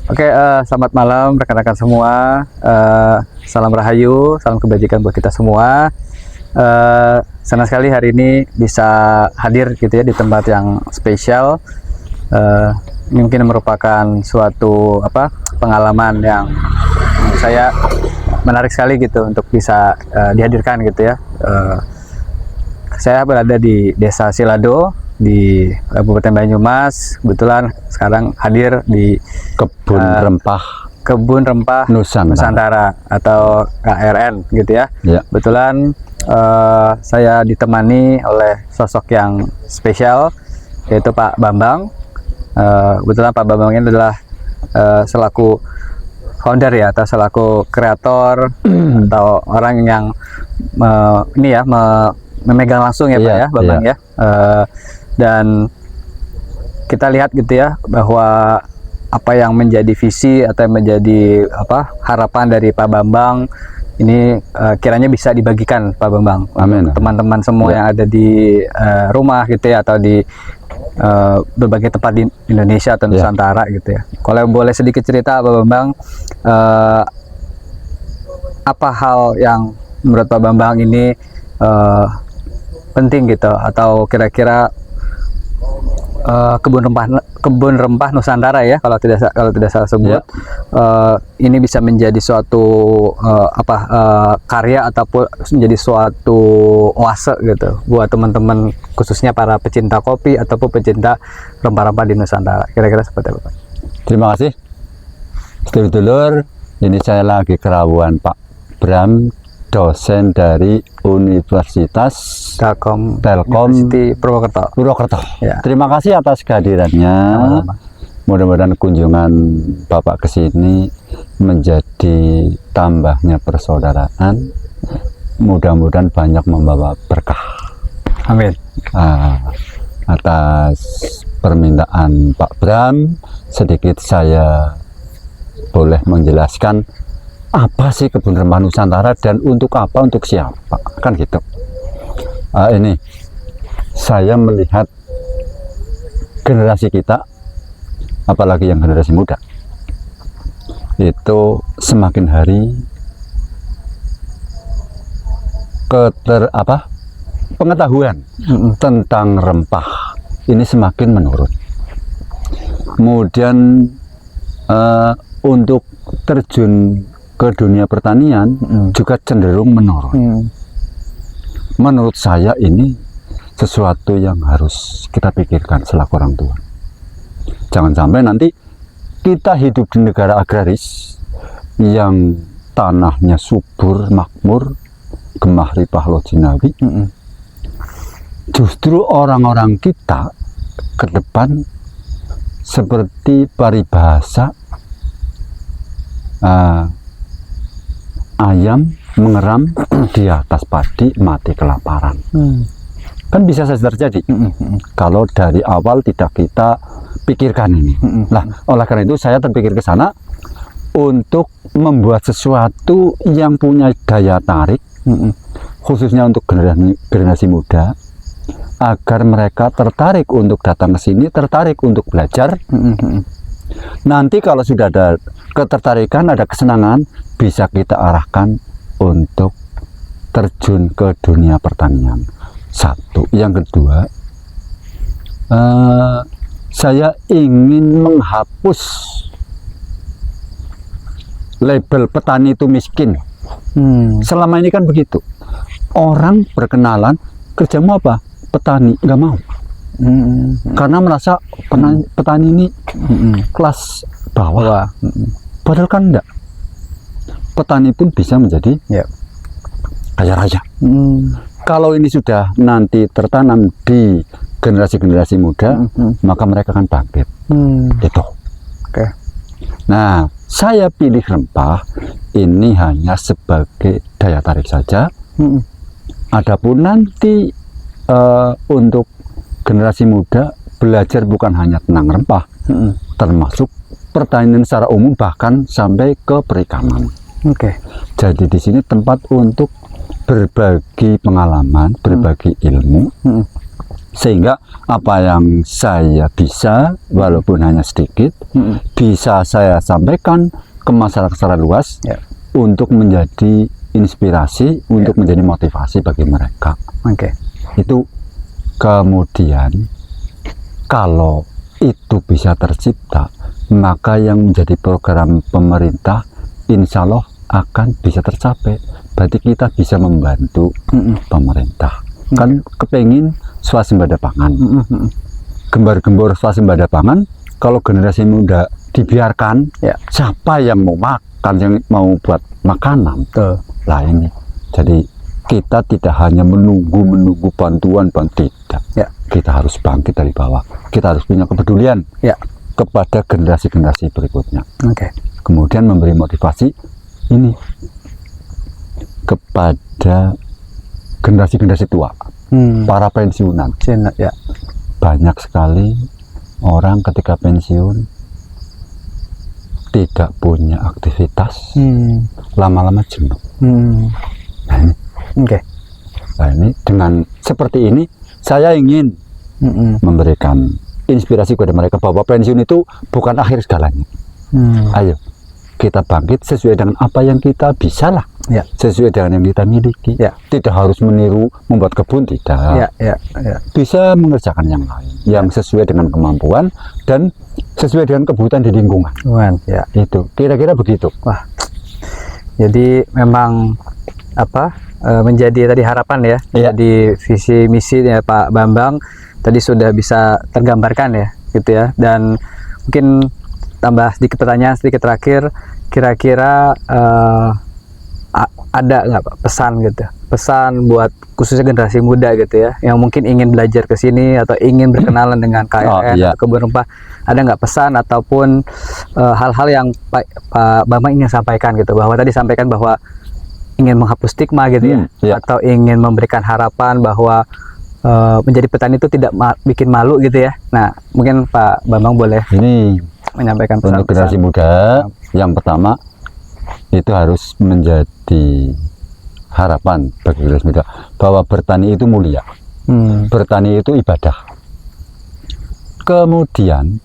Oke, selamat malam rekan-rekan semua. Salam rahayu, salam kebajikan buat kita semua. Senang sekali hari ini bisa hadir gitu ya di tempat yang spesial. Mungkin merupakan suatu pengalaman yang menurut saya menarik sekali gitu untuk bisa dihadirkan gitu ya. Saya berada di Desa Silado di Kabupaten Banyumas. Kebetulan sekarang hadir di Kebun Rempah Nusantara atau KRN gitu ya. Kebetulan saya ditemani oleh sosok yang spesial, yaitu Pak Bambang. Kebetulan Pak Bambang ini adalah selaku founder ya, atau selaku kreator atau orang yang memegang langsung ya Pak ya, Bambang ya. Dan kita lihat gitu ya bahwa apa yang menjadi visi atau yang menjadi harapan dari Pak Bambang ini kiranya bisa dibagikan Pak Bambang. Amin. Teman-teman semua yang ada di rumah gitu ya, atau di berbagai tempat di Indonesia atau Nusantara gitu ya. Kalau boleh sedikit cerita Pak Bambang, apa hal yang menurut Pak Bambang ini penting gitu, atau kira-kira kebun rempah Nusantara ya, kalau tidak salah sebut, ini bisa menjadi suatu karya ataupun menjadi suatu oase gitu buat teman-teman, khususnya para pecinta kopi ataupun pecinta rempah-rempah di Nusantara. Kira-kira seperti apa Pak? Terima kasih sedulur. Ini saya lagi kerawuan Pak Bram, dosen dari Universitas Telkom Purwokerto. Ya. Terima kasih atas kehadirannya. Mudah-mudahan kunjungan Bapak ke sini menjadi tambahnya persaudaraan. Mudah-mudahan banyak membawa berkah. Amin. Atas permintaan Pak Bram, sedikit saya boleh menjelaskan apa sih Kebun Rempah Nusantara dan untuk apa, untuk siapa, kan gitu. Ini saya melihat generasi kita, apalagi yang generasi muda, itu semakin hari pengetahuan tentang rempah ini semakin menurun. Kemudian untuk terjun ke dunia pertanian juga cenderung menurun. Menurut saya ini sesuatu yang harus kita pikirkan selaku orang tua. Jangan sampai nanti kita hidup di negara agraris yang tanahnya subur, makmur, gemah ripah lo jinawi. Justru orang-orang kita ke depan seperti paribahasa, ayam mengeram di atas padi mati kelaparan. Kan bisa saja terjadi kalau dari awal tidak kita pikirkan ini. Nah, oleh karena itu saya terpikir ke sana untuk membuat sesuatu yang punya daya tarik, khususnya untuk generasi muda, agar mereka tertarik untuk datang ke sini, tertarik untuk belajar. Nanti kalau sudah ada ketertarikan, ada kesenangan, bisa kita arahkan untuk terjun ke dunia pertanian. Satu. Yang kedua, saya ingin menghapus label petani itu miskin. Selama ini kan begitu. Orang berkenalan, kerjamu apa? Petani. Nggak mau. Karena merasa petani ini kelas bawah. Padahal kan enggak. Petani pun bisa menjadi kaya raya. Kalau ini sudah nanti tertanam di generasi-generasi muda, maka mereka akan bangkit. Itu. Nah, saya pilih rempah ini hanya sebagai daya tarik saja. Adapun nanti untuk generasi muda belajar bukan hanya tentang rempah, termasuk pertanian secara umum, bahkan sampai ke perikanan. Jadi di sini tempat untuk berbagi pengalaman, berbagi ilmu, Sehingga apa yang saya bisa, walaupun hanya sedikit, bisa saya sampaikan ke masyarakat secara luas untuk menjadi inspirasi, untuk menjadi motivasi bagi mereka. Itu kemudian kalau itu bisa tercipta, maka yang menjadi program pemerintah insya Allah akan bisa tercapai. Berarti kita bisa membantu pemerintah. Kan kepengin swasembada pangan, gembar-gembor swasembada pangan. Kalau generasi muda dibiarkan, siapa yang mau makan, yang mau buat makanan? Lah ini, jadi kita tidak hanya menunggu bantuan, tidak. Kita harus bangkit dari bawah. Kita harus punya kepedulian kepada generasi-generasi berikutnya. Kemudian memberi motivasi ini kepada generasi-generasi tua, para pensiunan. Banyak sekali orang ketika pensiun tidak punya aktivitas, lama-lama jenuh. Nah ini, nah ini dengan seperti ini saya ingin memberikan inspirasi kepada mereka bahwa pensiun itu bukan akhir segalanya. Ayo kita bangkit sesuai dengan apa yang kita bisa lah, sesuai dengan yang kita miliki. Tidak harus meniru membuat kebun, tidak. Bisa mengerjakan yang lain yang sesuai dengan kemampuan dan sesuai dengan kebutuhan di lingkungan. Itu kira-kira begitu. Wah, jadi memang apa menjadi tadi harapan ya, di visi misi ya Pak Bambang tadi sudah bisa tergambarkan ya, gitu ya. Dan mungkin tambah sedikit pertanyaan sedikit terakhir, kira-kira ada nggak Pak pesan gitu, pesan buat khususnya generasi muda gitu ya, yang mungkin ingin belajar ke sini atau ingin berkenalan dengan KLN atau kebun rempah, ada nggak pesan ataupun hal-hal yang Pak Bambang ingin sampaikan gitu, bahwa tadi sampaikan bahwa ingin menghapus stigma gitu ya, atau ingin memberikan harapan bahwa menjadi petani itu tidak bikin malu gitu ya. Nah mungkin Pak Bambang boleh ini menyampaikan pesan untuk generasi muda. Yang pertama itu harus menjadi harapan bagi generasi muda bahwa bertani itu mulia, bertani itu ibadah. Kemudian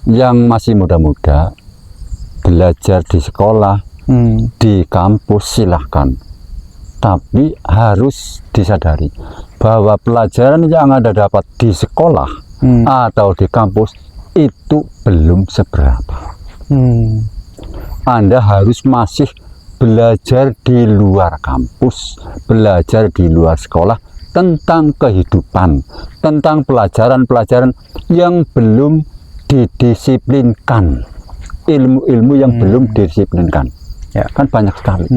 yang masih muda-muda belajar di sekolah, di kampus silahkan, tapi harus disadari bahwa pelajaran yang Anda dapat di sekolah atau di kampus itu belum seberapa. Anda harus masih belajar di luar kampus, belajar di luar sekolah tentang kehidupan, tentang pelajaran-pelajaran yang belum didisiplinkan, ilmu-ilmu yang belum didisiplinkan. Kan banyak sekali.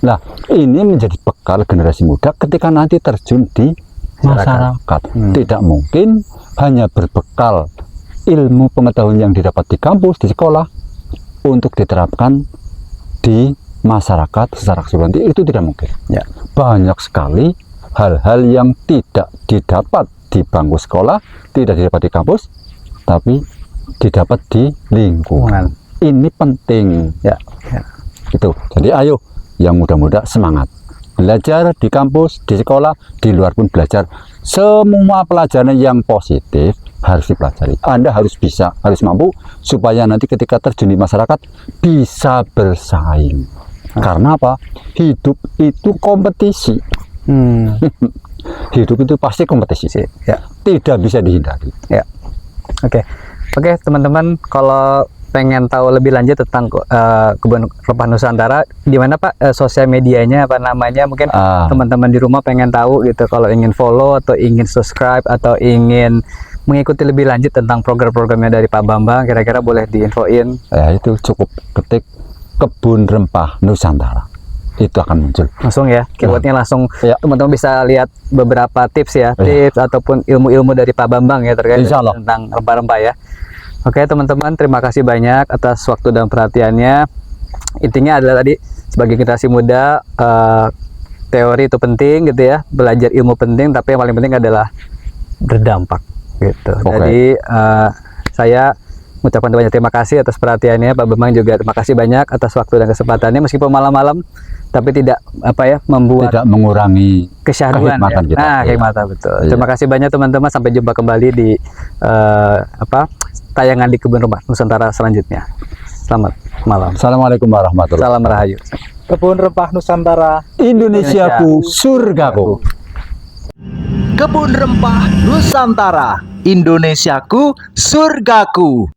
Nah, ini menjadi bekal generasi muda ketika nanti terjun di masyarakat. Tidak mungkin hanya berbekal ilmu pengetahuan yang didapat di kampus, di sekolah, untuk diterapkan di masyarakat secara keseluruhan. Itu tidak mungkin. Banyak sekali hal-hal yang tidak didapat di bangku sekolah, tidak didapat di kampus, tapi didapat di lingkungan. Ini penting. Gitu. Jadi ayo yang muda-muda semangat. Belajar di kampus, di sekolah, di luar pun belajar. Semua pelajaran yang positif harus dipelajari. Anda harus bisa, harus mampu, supaya nanti ketika terjun di masyarakat bisa bersaing. Karena apa? Hidup itu kompetisi. Hidup itu pasti kompetisi. Tidak bisa dihindari. Oke, teman-teman, kalau pengen tahu lebih lanjut tentang kebun rempah Nusantara, di mana Pak sosial medianya, apa namanya? Mungkin teman-teman di rumah pengen tahu gitu, kalau ingin follow atau ingin subscribe atau ingin mengikuti lebih lanjut tentang program-programnya dari Pak Bambang, kira-kira boleh diinfoin. Itu cukup ketik kebun rempah Nusantara, itu akan muncul langsung ya, keywordnya langsung. Teman-teman bisa lihat beberapa tips ya, tips ataupun ilmu-ilmu dari Pak Bambang ya terkait tentang rempah-rempah ya. Oke teman-teman, terima kasih banyak atas waktu dan perhatiannya. Intinya adalah tadi, sebagai generasi muda, teori itu penting gitu ya, belajar ilmu penting, tapi yang paling penting adalah berdampak gitu. Jadi saya mengucapkan banyak terima kasih atas perhatiannya. Pak Bambang juga terima kasih banyak atas waktu dan kesempatannya, meskipun malam-malam, tapi tidak membuat Tidak mengurangi kesyahduan kekhidmatan kita. Iya. kekhidmatan betul. Iya. Terima kasih banyak teman-teman, sampai jumpa kembali di tayangan di Kebun Rempah Nusantara selanjutnya. Selamat malam. Assalamualaikum warahmatullahi Salam Rahayu. Kebun Rempah Nusantara. Indonesiaku, surgaku. Kebun Rempah Nusantara, Indonesiaku, surgaku.